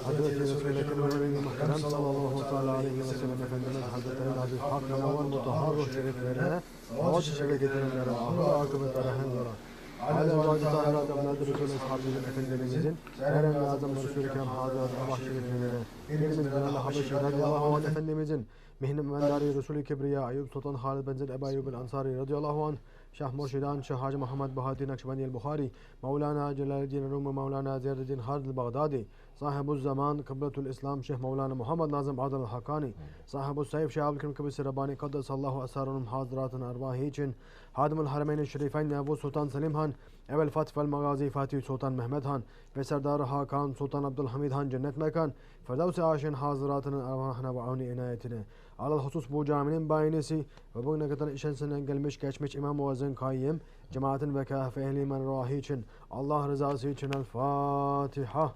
حضرة رسول الكريم محترم صلى الله تعالى عليه وسلم Efendimiz Hazretleri Nazif Hak Namavan Mutahhar Ruh Şeriflerine Savaş Şebeketinlere Ahır Akıbetleri Hendara Âlâ Vâdi Tahirat Evladı Resul Eshabı Efendimizin Seyrem ve Azam Resul-i Kerem Hazret Allah Şeriflerine Birimizin Allah Habeşi radıyallahu anh Efendimizin Mihnim Mendari Resul-i Kibriya Ayyub Sultan Halid bin Zeyd Ebu Ayyub el-Ansari radıyallahu anh Şah Murşidan Şah Hacı Muhammed Bahati Nakşibandi el-Bukhari Mevlana Celaleddin Rumi Mevlana Ziyadeddin Halid el-Baghdadi Sahibul Zaman Kıbletul İslam Şeyh Mevlana Muhammed Nazım Adil el-Hakkani Sahibul Sayf Şeyh Abdülkerim Kıbrıs Rabbani Kaddesallahu Esrarunum Hazratın Ervahi için Hadimul Harameyn-i Şerifayn Ebu Sultan Selim Han Evel Fatih vel Magazi Fatih Sultan Mehmet Han ve Serdar Hakan Sultan Abdülhamid Han cennet mekan Firdevs-i Aşin Hazratının ervahına ve avni inayetine alal husus bu caminin bayinesi ve bugüne kadar işensinden gelmiş geçmiş İmam Muazzin Kayyim cemaatin ve kahve ehli men rahi için Allah rızası için El Fatiha.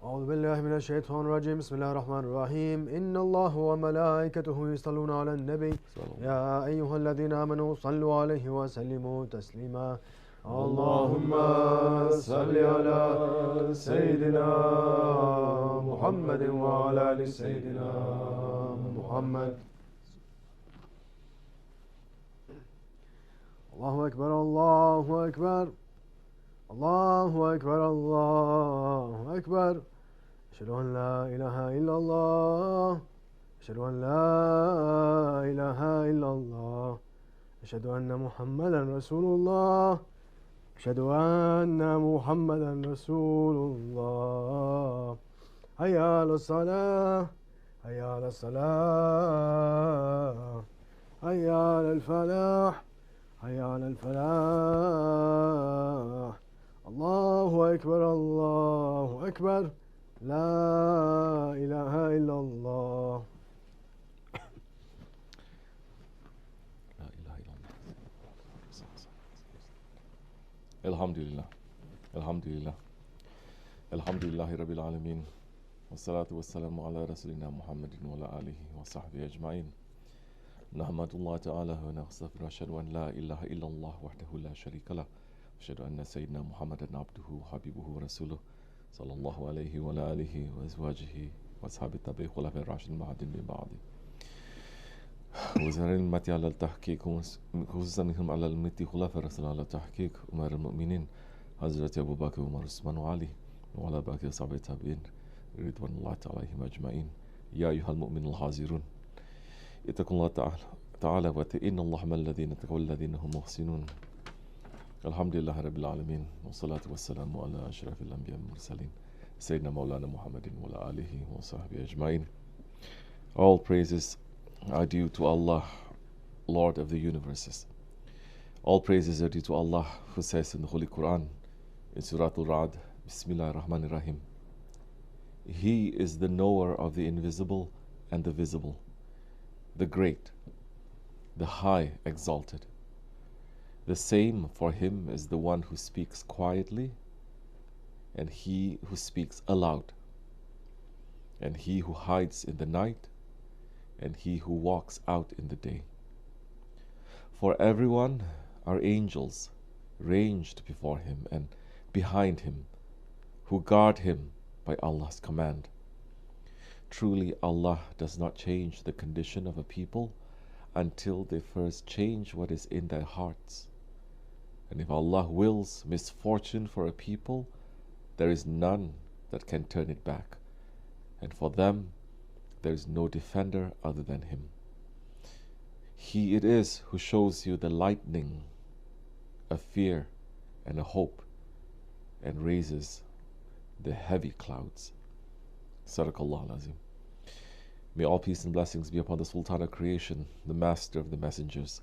أعوذ بالله من الشيطان الرجيم بسم الله الرحمن الرحيم إن الله وملائكته يصلون على النبي يا أيها الذين آمنوا صلوا عليه وسلموا تسليما اللهم صل على سيدنا محمد وعلى آل سيدنا محمد الله أكبر الله أكبر الله أكبر الله أكبر أشهد أن لا إله إلا الله أشهد أن لا إله إلا الله أشهد أن محمدا رسول الله أشهد أن محمدا رسول الله هيا على الصلاة هيا على الصلاة هيا على الفلاح هيا على الفلاح الله أكبر الله أكبر لا إله إلا الله لا إله إلا الله الحمد لله الحمد لله الحمد لله رب العالمين والصلاة والسلام على رسولنا محمد وعلى آله وصحبه أجمعين نحمد الله تعالى ونستغفره ونشهد أن لا إله إلا الله وحده لا شريك له أشهد أن سيدنا محمدا عبده وحبيبه ورسوله صلى الله عليه وعلى آله وأزواجه وأصحابه التابعين خلفاء الراشدين المهديين من بعده. وزارين المتي على التحقيق خصوصا منهم على المتي خلفاء الرسول على التحقيق أمير المؤمنين حضرة أبو بكر وعمر وعثمان وعلي وعلى باقي أصحاب التابعين رضوان الله تعالى عليهم أجمعين. يا أيها المؤمنون الحاضرون اتقوا الله تعالى وإن الله مع الذين اتقوا والذين هم محسنون. الحمد لله رب العالمين والصلاة والسلام على أشرف الأنبياء والمرسلين سيدنا مولانا محمد وعلى آله وصحبه أجمعين. All praises are due to Allah, Lord of the universes. All praises are due to Allah, who says in the Holy Quran in Surah Al-Ra'd, Bismillah ar-Rahman ar-Rahim, He is the knower of the invisible and the visible, the great, the high exalted. The same for him is the one who speaks quietly and he who speaks aloud, and he who hides in the night and he who walks out in the day. For everyone are angels ranged before him and behind him, who guard him by Allah's command. Truly Allah does not change the condition of a people until they first change what is in their hearts. And if Allah wills misfortune for a people, there is none that can turn it back, and for them there is no defender other than Him. He it is who shows you the lightning, a fear and a hope, and raises the heavy clouds. Sadaqallah al-Azim. May all peace and blessings be upon the Sultan of creation, the master of the messengers,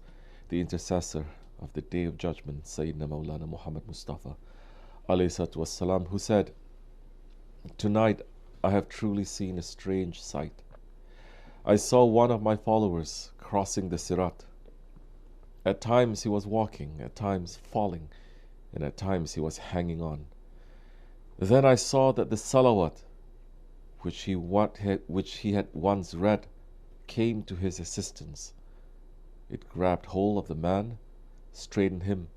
the intercessor of the Day of Judgment, Sayyidina Mawlana Muhammad Mustafa alayhi salatu wassalam, who said, Tonight I have truly seen a strange sight. I saw one of my followers crossing the Sirat. At times he was walking, at times falling, and at times he was hanging on. Then I saw that the salawat which he had once read came to his assistance. It grabbed hold of the man, straightened him,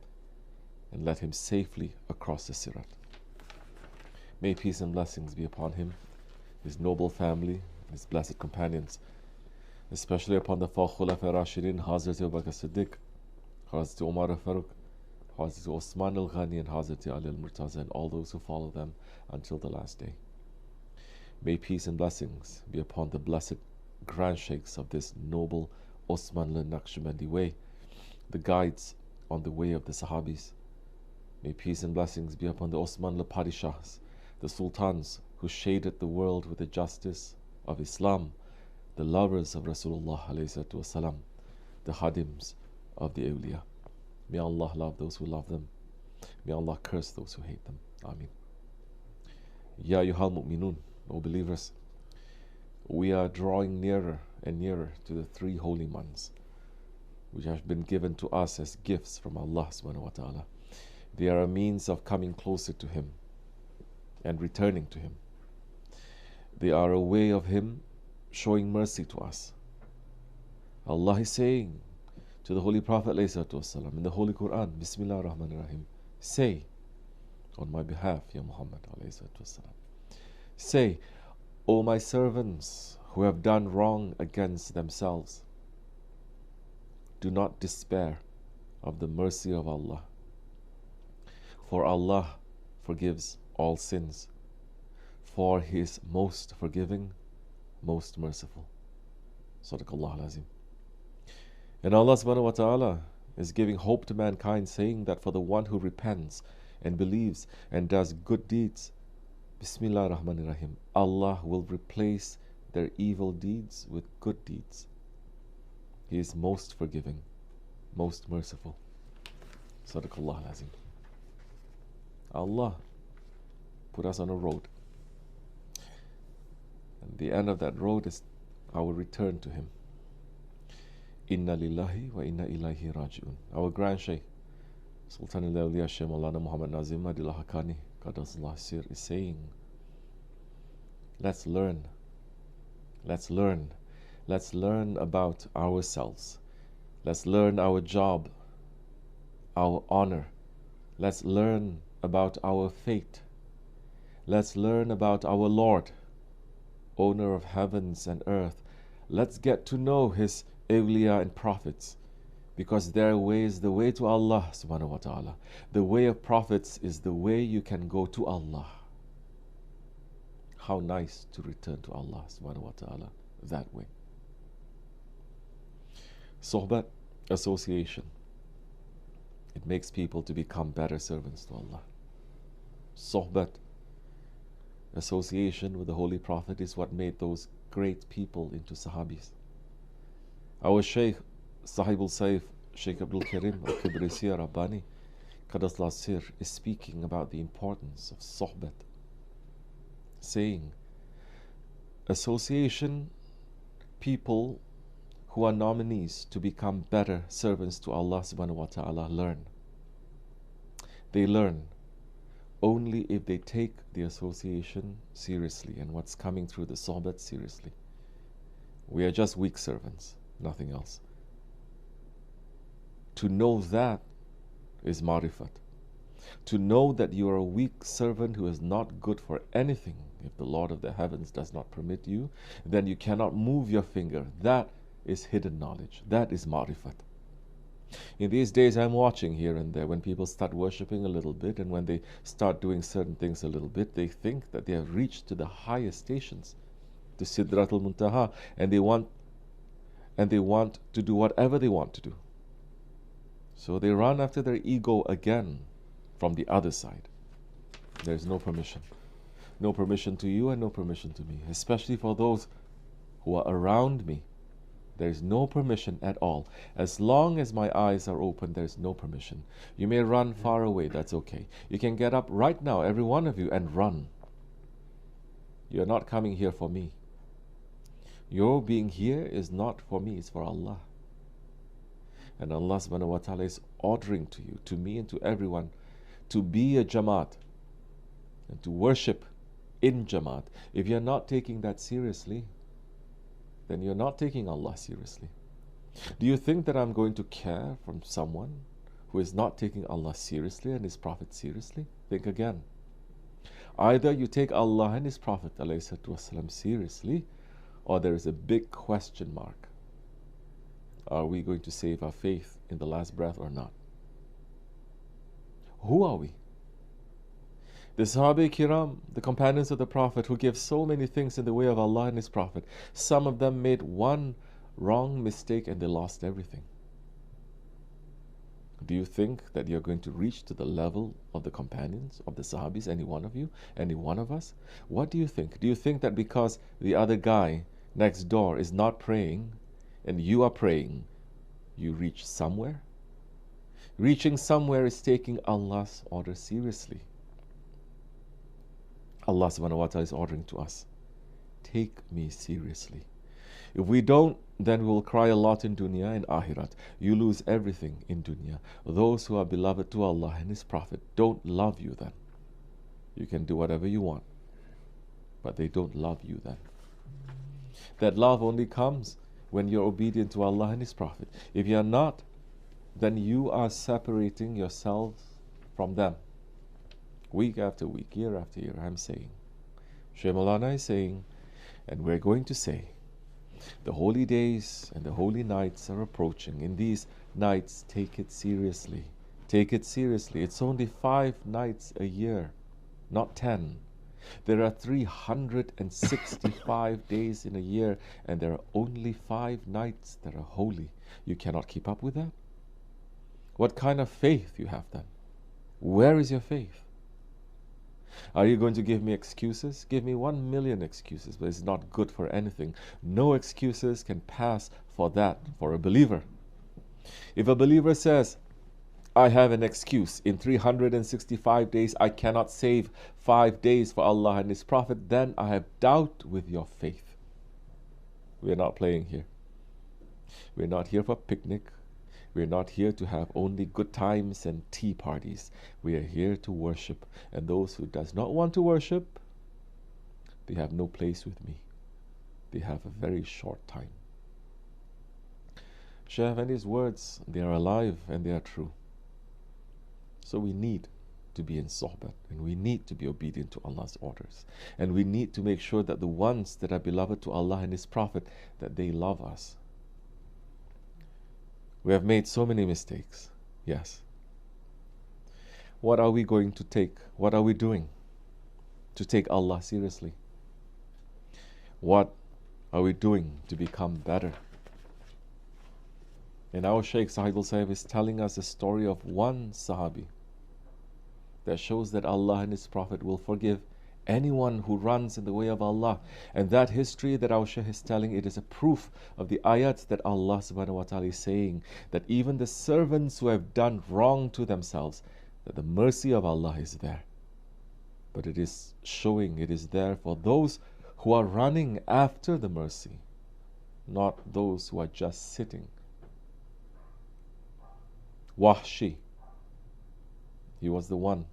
and led him safely across the Sirat. May peace and blessings be upon him, his noble family, his blessed companions, especially upon the four Khulafa Rashidin, Hazrat Abu Bakr Siddiq, Hazrat Umar al-Faruq, Hazrat Osman al-Ghani, and Hazrat Ali al-Murtaza, and all those who follow them until the last day. May peace and blessings be upon the blessed Grand Sheikhs of this noble Osman al-Naqshbandi way, the guides on the way of the Sahabis. May peace and blessings be upon the Osman al-Padishahs, the Sultans who shaded the world with the justice of Islam, the lovers of Rasulullah ﷺ, the Hadims of the Awliya. May Allah love those who love them. May Allah curse those who hate them. Ameen. Ya ayyuhal mu'minun, O believers, we are drawing nearer and nearer to the 3 holy months, which have been given to us as gifts from Allah subhanahu wa ta'ala. They are a means of coming closer to Him and returning to Him. They are a way of Him showing mercy to us. Allah is saying to the Holy Prophet ﷺ in the Holy Quran, Bismillah ar-Rahman ar-Rahim, say on my behalf, Ya Muhammad ﷺ, say, O my servants who have done wrong against themselves, do not despair of the mercy of Allah, for Allah forgives all sins, for He is most forgiving, most merciful. Sadaqallah al-Azim. And Allah subhanahu wa ta'ala is giving hope to mankind, saying that for the one who repents and believes and does good deeds, Bismillah ar-Rahman ar-Rahim, Allah will replace their evil deeds with good deeds. He is most forgiving, most merciful. Sadaqallah al-Azim. Allah put us on a road, and the end of that road is our return to Him. Inna lillahi wa inna ilayhi raji'un. Our Grand Shaykh, Sultan al-Awliya Shaykh Maulana Muhammad Nazim Adil Haqqani Qaddasallahu Sir, is saying, let's learn about ourselves. Let's learn our job, our honor. Let's learn about our fate. Let's learn about our Lord, owner of heavens and earth. Let's get to know His awliya and prophets, because their way is the way to Allah subhanahu wa ta'ala. The way of prophets is the way you can go to Allah. How nice to return to Allah subhanahu wa ta'ala that way. Sohbat, association, it makes people to become better servants to Allah. Sohbat, association with the Holy Prophet, is what made those great people into Sahabis. Our Shaykh, Sahibul Saif, Shaykh Abdul Karim al-Kibrisi Rabbani, Qaddasallahu Sir, is speaking about the importance of Sohbat, saying, association, people who are nominees to become better servants to Allah subhanahu wa ta'ala learn. They learn only if they take the association seriously and what's coming through the Sohbat seriously. We are just weak servants, nothing else. To know that is marifat. To know that you are a weak servant who is not good for anything, if the Lord of the heavens does not permit you, then you cannot move your finger. That is hidden knowledge. That is marifat. In these days, I'm watching here and there when people start worshipping a little bit, and when they start doing certain things a little bit, they think that they have reached to the highest stations, to Sidratul Muntaha, and they want to do whatever they want to do. So they run after their ego again from the other side. There is no permission. No permission to you and no permission to me, especially for those who are around me. There is no permission at all. As long as my eyes are open, there is no permission. You may run far away, that's okay. You can get up right now, every one of you, and run. You're not coming here for me. Your being here is not for me, it's for Allah. And Allah subhanahu wa ta'ala is ordering to you, to me and to everyone, to be a Jamaat and to worship in Jamaat. If you're not taking that seriously, then you're not taking Allah seriously. Do you think that I'm going to care from someone who is not taking Allah seriously and His Prophet seriously? Think again. Either you take Allah and His Prophet ﷺ seriously, or there is a big question mark. Are we going to save our faith in the last breath or not? Who are we? The Sahaba Kiram, the companions of the Prophet, who gave so many things in the way of Allah and His Prophet, some of them made one wrong mistake and they lost everything. Do you think that you're going to reach to the level of the companions, of the Sahabis, any one of you, any one of us? What do you think? Do you think that because the other guy next door is not praying and you are praying, you reach somewhere? Reaching somewhere is taking Allah's order seriously. Allah subhanahu wa ta'ala is ordering to us, take me seriously. If we don't, then we will cry a lot in dunya and akhirat. You lose everything in dunya. Those who are beloved to Allah and His Prophet don't love you then. You can do whatever you want, but they don't love you then. That love only comes when you're obedient to Allah and His Prophet. If you're not, then you are separating yourselves from them. Week after week, year after year, I'm saying. Shaykh Maulana is saying, and we're going to say, the holy days and the holy nights are approaching. In these nights, take it seriously. Take it seriously. It's only 5 nights a year, not 10. There are 365 days in a year, and there are only 5 nights that are holy. You cannot keep up with that? What kind of faith you have then? Where is your faith? Are you going to give me excuses? Give me 1 million excuses, but it's not good for anything. No excuses can pass for that, for a believer. If a believer says, I have an excuse, in 365 days I cannot save 5 days for Allah and His Prophet, then I have doubt with your faith. We are not playing here. We are not here for picnic. We're not here to have only good times and tea parties. We are here to worship. And those who does not want to worship, they have no place with me. They have a very short time. Shaykh Effendi's words, they are alive and they are true. So we need to be in sohbat, and we need to be obedient to Allah's orders. And we need to make sure that the ones that are beloved to Allah and His Prophet, that they love us. We have made so many mistakes, yes. What are we going to take? What are we doing to take Allah seriously? What are we doing to become better? And our Shaykh Sahibul Sahib is telling us the story of one Sahabi that shows that Allah and His Prophet will forgive anyone who runs in the way of Allah. And that history that our Shaykh is telling, it is a proof of the ayats that Allah subhanahu wa ta'ala is saying, that even the servants who have done wrong to themselves, that the mercy of Allah is there. But it is showing, it is there for those who are running after the mercy, not those who are just sitting. Wahshi, he was the one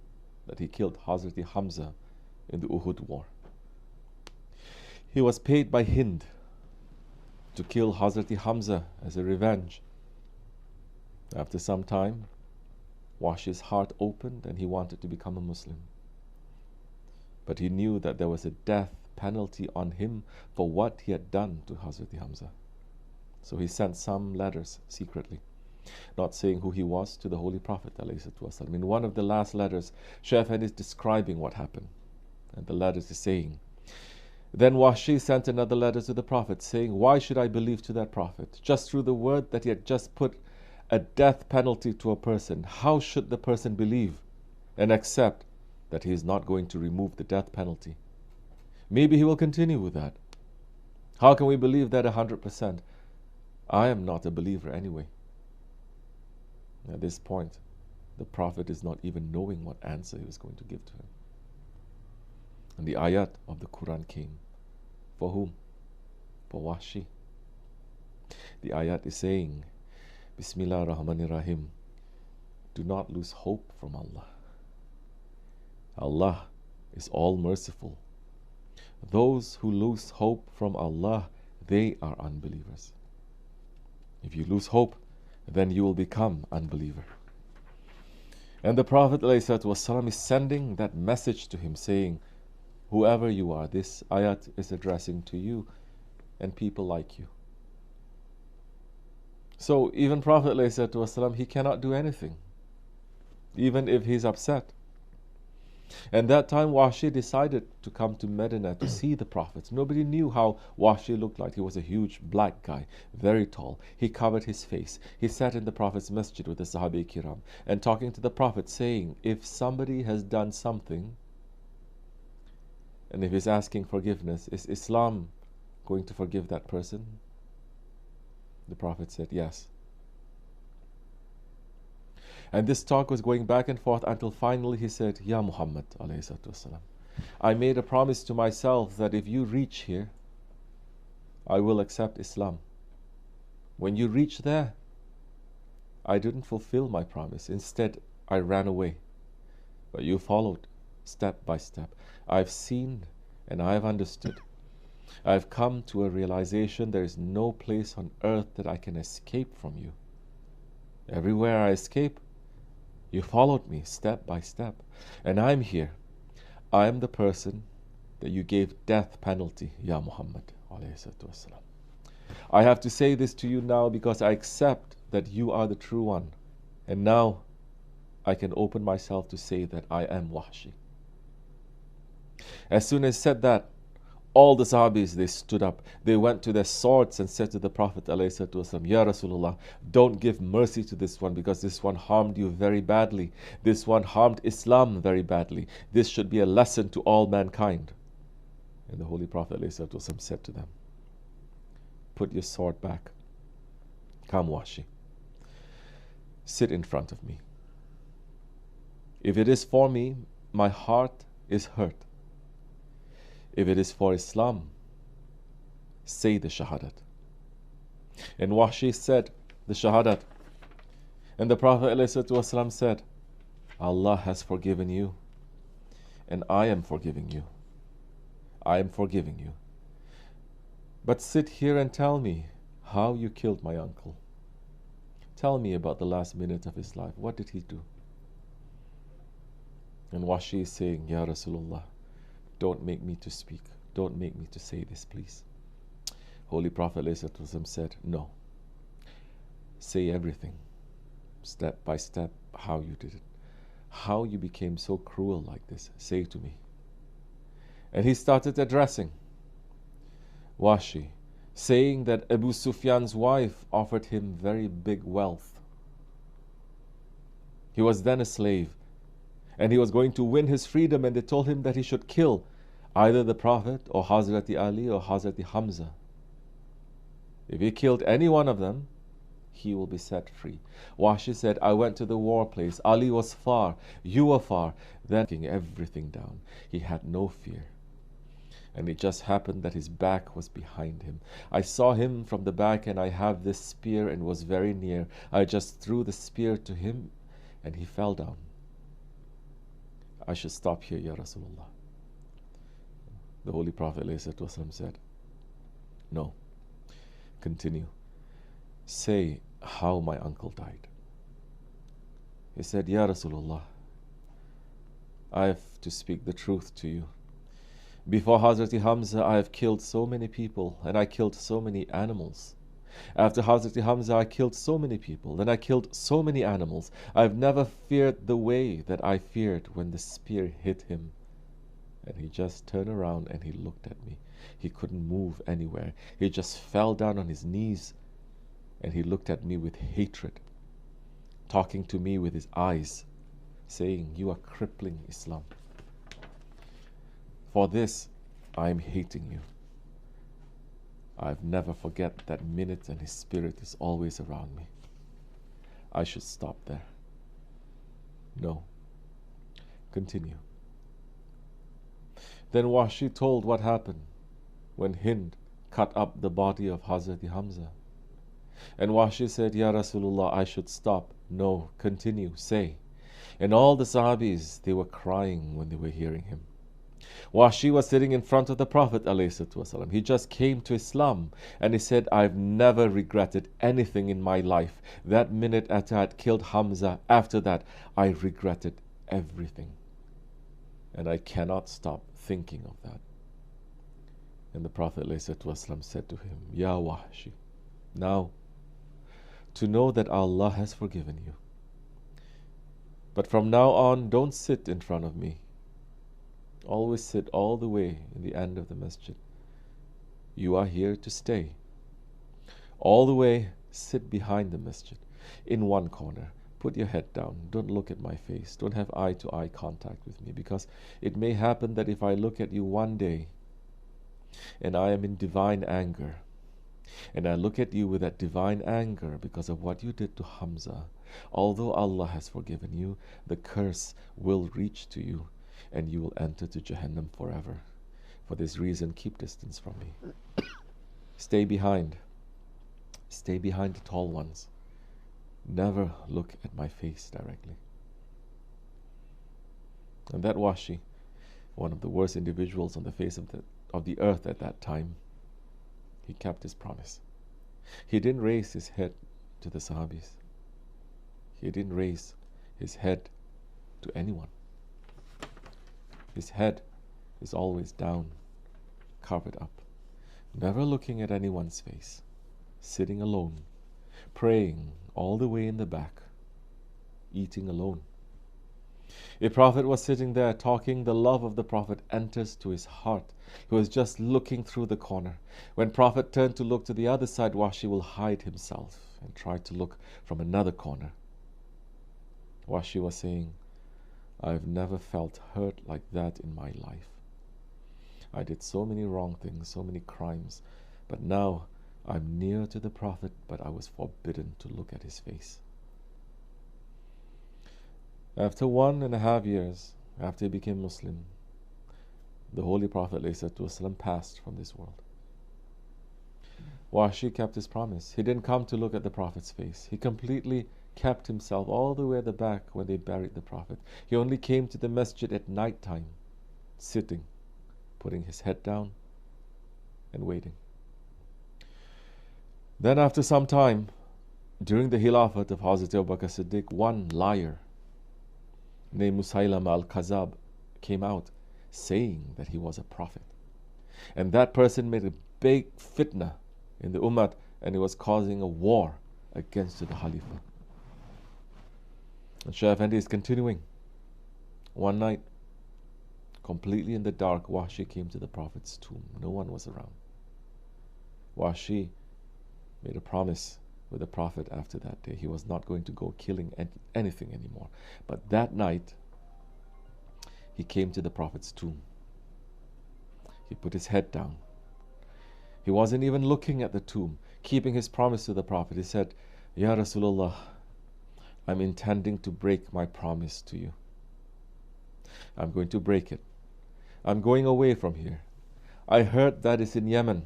that he killed Hazrat Hamza in the Uhud war. He was paid by Hind to kill Hazrat Hamza as a revenge. After some time, Wahshi's heart opened and he wanted to become a Muslim. But he knew that there was a death penalty on him for what he had done to Hazrat Hamza. So he sent some letters secretly, not saying who he was, to the Holy Prophet ﷺ. In one of the last letters, Shaykh Effendi is describing what happened. And the letter is saying, then Wahshi sent another letter to the Prophet saying, why should I believe to that Prophet? Just through the word that he had just put a death penalty to a person, how should the person believe and accept that he is not going to remove the death penalty? Maybe he will continue with that. How can we believe that 100%? I am not a believer anyway. At this point, the Prophet is not even knowing what answer he was going to give to him. And the ayat of the Quran came. For whom? For Wahshi. The ayat is saying, Bismillah ar-Rahmanir Rahim, do not lose hope from Allah. Allah is all merciful. Those who lose hope from Allah, they are unbelievers. If you lose hope, then you will become unbeliever. And the Prophet ﷺ is sending that message to him, saying, whoever you are, this ayat is addressing to you and people like you. So even Prophet ﷺ, he cannot do anything, even if he's upset. And that time Wahshi decided to come to Medina to see the Prophet. Nobody knew how Wahshi looked like. He was a huge black guy, very tall. He covered his face. He sat in the Prophet's masjid with the Sahabi Kiram and talking to the Prophet, saying, if somebody has done something and if he's asking forgiveness, is Islam going to forgive that person? The Prophet said, yes. And this talk was going back and forth until finally he said, Ya Muhammad, I made a promise to myself that if you reach here, I will accept Islam. When you reach there, I didn't fulfill my promise. Instead, I ran away. But you followed step by step. I've seen and I've understood. I've come to a realization there is no place on earth that I can escape from you. Everywhere I escape, you followed me step by step. And I'm here. I am the person that you gave death penalty, Ya Muhammad. I have to say this to you now because I accept that you are the true one. And now I can open myself to say that I am Wahshi. As soon as said that, all the Sahabis, they stood up. They went to their swords and said to the Prophet ﷺ, Ya Rasulullah, don't give mercy to this one because this one harmed you very badly. This one harmed Islam very badly. This should be a lesson to all mankind. And the Holy Prophet ﷺ said to them, put your sword back. Come, Wahshi. Sit in front of me. If it is for me, my heart is hurt. If it is for Islam, say the Shahadat. And Wahshi said the Shahadat. And the Prophet ﷺ said, Allah has forgiven you, and I am forgiving you. I am forgiving you. But sit here and tell me how you killed my uncle. Tell me about the last minute of his life. What did he do? And Wahshi is saying, Ya Rasulullah, don't make me to speak. Don't make me to say this, please. Holy Prophet ﷺ said, no. Say everything, step by step, how you did it. How you became so cruel like this. Say to me. And he started addressing Wahshi, saying that Abu Sufyan's wife offered him very big wealth. He was then a slave, and he was going to win his freedom, and they told him that he should kill either the Prophet or Hazrati Ali or Hazrati Hamza. If he killed any one of them, he will be set free. Wahshi said, I went to the war place. Ali was far, you were far. Then taking everything down. He had no fear. And it just happened that his back was behind him. I saw him from the back, and I have this spear and was very near. I just threw the spear to him and he fell down. I should stop here, Ya Rasulullah. The Holy Prophet ﷺ said, no, continue. Say how my uncle died. He said, Ya Rasulullah, I have to speak the truth to you. Before Hazrati Hamza, I have killed so many people, and I killed so many animals. After Hazrati Hamza, I killed so many people, then I killed so many animals. I've never feared the way that I feared when the spear hit him. And he just turned around and he looked at me. He couldn't move anywhere. He just fell down on his knees and he looked at me with hatred, talking to me with his eyes, saying, you are crippling Islam. For this, I am hating you. I've never forget that minute, and his spirit is always around me. I should stop there. No. Continue. Then Wahshi told what happened when Hind cut up the body of Hazrati Hamza. And Wahshi said, Ya Rasulullah, I should stop. No, continue, say. And all the Sahabis, they were crying when they were hearing him. Washi was sitting in front of the Prophet ﷺ. He just came to Islam and he said, I've never regretted anything in my life. That minute after I had killed Hamza, after that, I regretted everything. And I cannot stop thinking of that. And the Prophet ﷺ said to him, Ya Wahshi, now, to know that Allah has forgiven you. But from now on, don't sit in front of me. Always sit all the way in the end of the masjid. You are here to stay. All the way, sit behind the masjid, in one corner. Put your head down. Don't look at my face. Don't have eye-to-eye contact with me, because it may happen that if I look at you one day and I am in divine anger, and I look at you with that divine anger because of what you did to Hamza, although Allah has forgiven you, the curse will reach to you and you will enter to Jahannam forever. For this reason, keep distance from me. Stay behind. Stay behind the tall ones. Never look at my face directly. And that Washi, one of the worst individuals on the face of the earth at that time, he kept his promise. He didn't raise his head to the Sahabis. He didn't raise his head to anyone. His head is always down, covered up, never looking at anyone's face, sitting alone, praying all the way in the back, eating alone. A prophet was sitting there talking, the love of the Prophet enters to his heart. He was just looking through the corner. When Prophet turned to look to the other side, Washi will hide himself and try to look from another corner. Washi was saying, I've never felt hurt like that in my life. I did so many wrong things, so many crimes, but now I'm near to the Prophet, but I was forbidden to look at his face. After 1.5 years, after he became Muslim, the Holy Prophet ﷺ passed from this world. Washi kept his promise. He didn't come to look at the Prophet's face. He completely kept himself all the way at the back when they buried the Prophet. He only came to the masjid at night time, sitting, putting his head down and waiting. Then after some time, during the Khilafat of Hazrat Abu Bakr Siddiq, one liar named Musaylam al-Kazab came out saying that he was a prophet. And that person made a big fitna in the ummah, and it was causing a war against the Khalifa. And Shaykh Effendi is continuing. One night, completely in the dark, Washi came to the Prophet's tomb. No one was around. Washi made a promise with the Prophet after that day. He was not going to go killing anything anymore. But that night, he came to the Prophet's tomb. He put his head down. He wasn't even looking at the tomb, keeping his promise to the Prophet. He said, Ya Rasulullah, I'm intending to break my promise to you. I'm going to break it. I'm going away from here. I heard that it's in Yemen.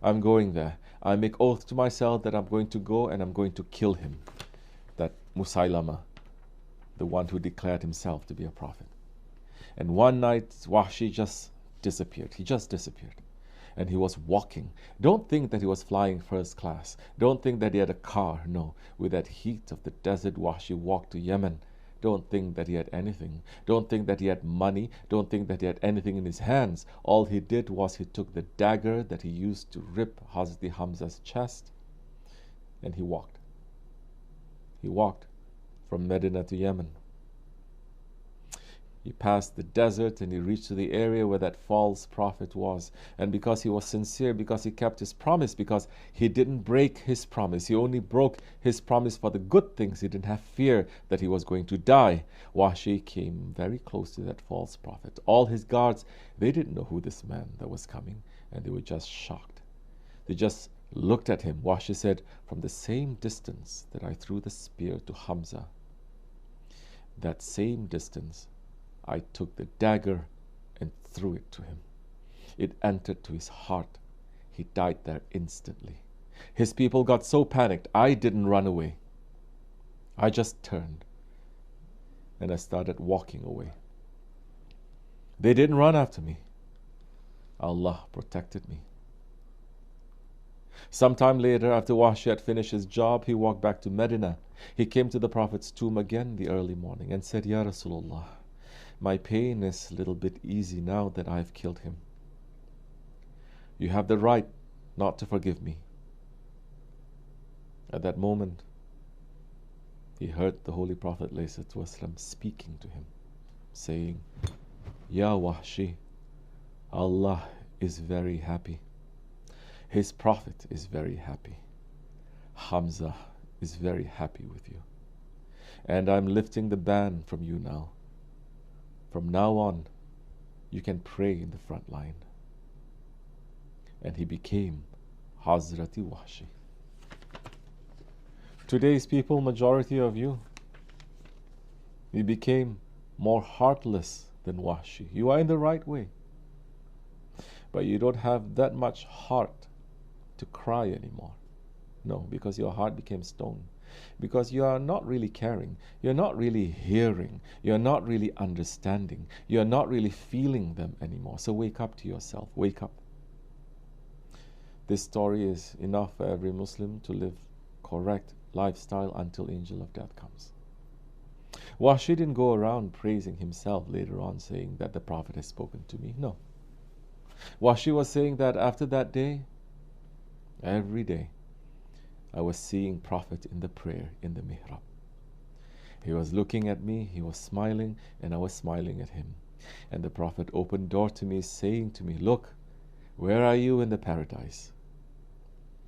I'm going there. I make oath to myself that I'm going to go and I'm going to kill him. That Musaylama, the one who declared himself to be a prophet. And one night, Washi just disappeared. He just disappeared. And he was walking. Don't think that he was flying first class. Don't think that he had a car. No. With that heat of the desert, Washi walked to Yemen. Don't think that he had anything. Don't think that he had money. Don't think that he had anything in his hands. All he did was he took the dagger that he used to rip Hazrat Hamza's chest, and he walked. He walked from Medina to Yemen. He passed the desert and he reached to the area where that false prophet was. And because he was sincere, because he kept his promise, because he didn't break his promise, he only broke his promise for the good things. He didn't have fear that he was going to die. Washi came very close to that false prophet. All his guards, they didn't know who this man that was coming, and they were just shocked. They just looked at him. Washi said, from the same distance that I threw the spear to Hamza, that same distance I took the dagger and threw it to him. It entered to his heart. He died there instantly. His people got so panicked. I didn't run away. I just turned and I started walking away. They didn't run after me. Allah protected me. Sometime later, after Wahshi had finished his job, he walked back to Medina. He came to the Prophet's tomb again the early morning and said, Ya Rasulullah, my pain is a little bit easy now that I have killed him. You have the right not to forgive me. At that moment, he heard the Holy Prophet ﷺ speaking to him, saying, Ya Wahshi, Allah is very happy. His Prophet is very happy. Hamza is very happy with you. And I'm lifting the ban from you now. From now on, you can pray in the front line. And he became Hazrati Wahshi. Today's people, majority of you became more heartless than Wahshi. You are in the right way. But you don't have that much heart to cry anymore. No, because your heart became stone. Because you are not really caring. You're not really hearing. You're not really understanding. You're not really feeling them anymore. So wake up to yourself. Wake up. This story is enough for every Muslim to live correct lifestyle until Angel of Death comes. Wahshi didn't go around praising himself later on, saying that the Prophet has spoken to me. No. Wahshi was saying that after that day, every day, I was seeing Prophet in the prayer in the mihrab. He was looking at me, he was smiling, and I was smiling at him. And the Prophet opened door to me, saying to me, look, where are you in the paradise?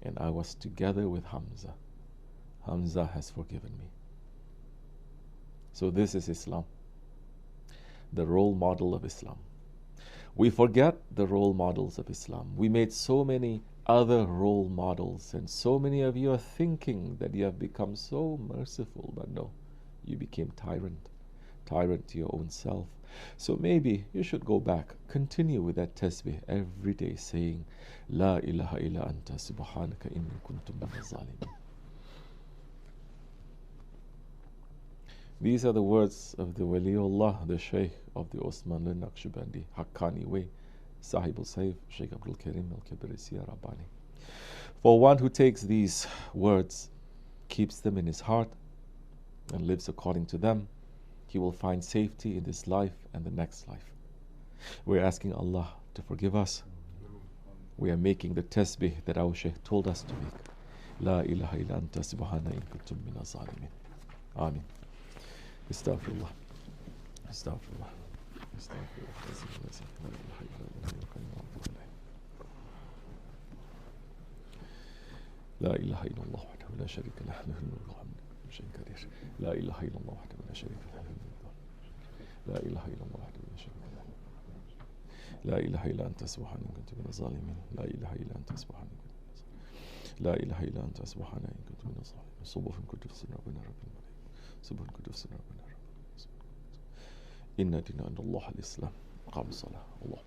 And I was together with Hamza. Hamza has forgiven me. So this is Islam, the role model of Islam. We forget the role models of Islam. We made so many other role models, and so many of you are thinking that you have become so merciful, but no, you became tyrant to your own self. So maybe you should go back, continue with that tasbih every day, saying, La ilaha illa anta subhanaka inni kuntu minaz zalimin. These are the words of the Waliullah, the Shaykh of the Osman al-Naqshbandi Haqqani way, Sahib al-Saif, Shaykh Abdul Karim al-Kibirisi Rabbani. For one who takes these words, keeps them in his heart, and lives according to them, he will find safety in this life and the next life. We're asking Allah to forgive us. We are making the tasbih that our Shaykh told us to make. La ilaha illa anta subhana in kuntum minaz zalimin. Amin. Astaghfirullah. Astaghfirullah. لا إله إلا الله وحده لا شريك له له الملك والحمد لله شيء كثير لا إله إلا الله وحده لا شريك له لا إله إلا الله وحده لا شريك له لا إله إلا أنت سبحانك كنت من الظالمين لا إله إلا أنت سبحانك لا إله إلا أنت سبحانك كنت من الظالمين صبح كنت في سنة ربنا ربنا صبح كنت في سنة ربنا إن دين عند الله الإسلام قام الصلاة الله